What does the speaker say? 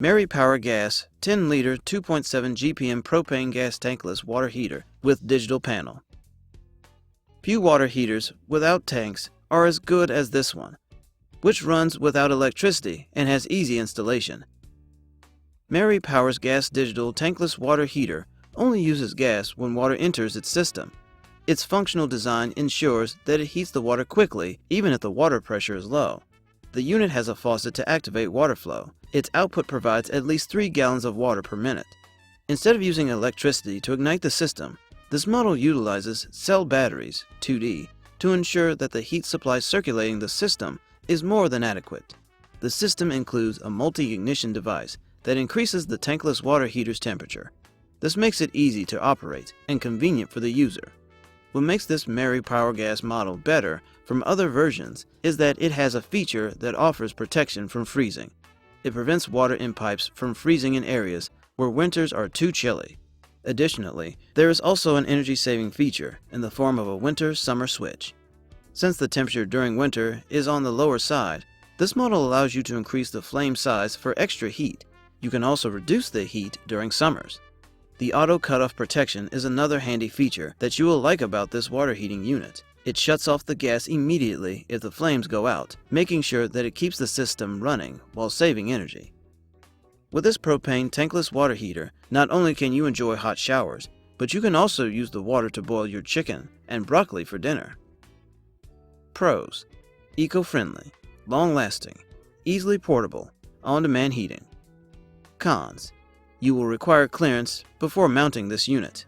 Marey Power Gas 10-liter 2.7 GPM Propane gas tankless water heater with digital panel. Few water heaters without tanks are as good as this one, which runs without electricity and has easy installation. Marey Power's gas digital tankless water heater only uses gas when water enters its system. Its functional design ensures that it heats the water quickly even if the water pressure is low. The unit has a faucet to activate water flow. Its output provides at least 3 gallons of water per minute. Instead of using electricity to ignite the system, this model utilizes cell batteries, 2D, to ensure that the heat supply circulating the system is more than adequate. The system includes a multi-ignition device that increases the tankless water heater's temperature. This makes it easy to operate and convenient for the user. What makes this Marey Power Gas model better from other versions is that it has a feature that offers protection from freezing. It prevents water in pipes from freezing in areas where winters are too chilly. Additionally, there is also an energy-saving feature in the form of a winter-summer switch. Since the temperature during winter is on the lower side, this model allows you to increase the flame size for extra heat. You can also reduce the heat during summers. The auto cutoff protection is another handy feature that you will like about this water heating unit. It shuts off the gas immediately if the flames go out, making sure that it keeps the system running while saving energy. With this propane tankless water heater, not only can you enjoy hot showers, but you can also use the water to boil your chicken and broccoli for dinner. Pros: eco-friendly, long-lasting, easily portable, on-demand heating. Cons: you will require clearance before mounting this unit.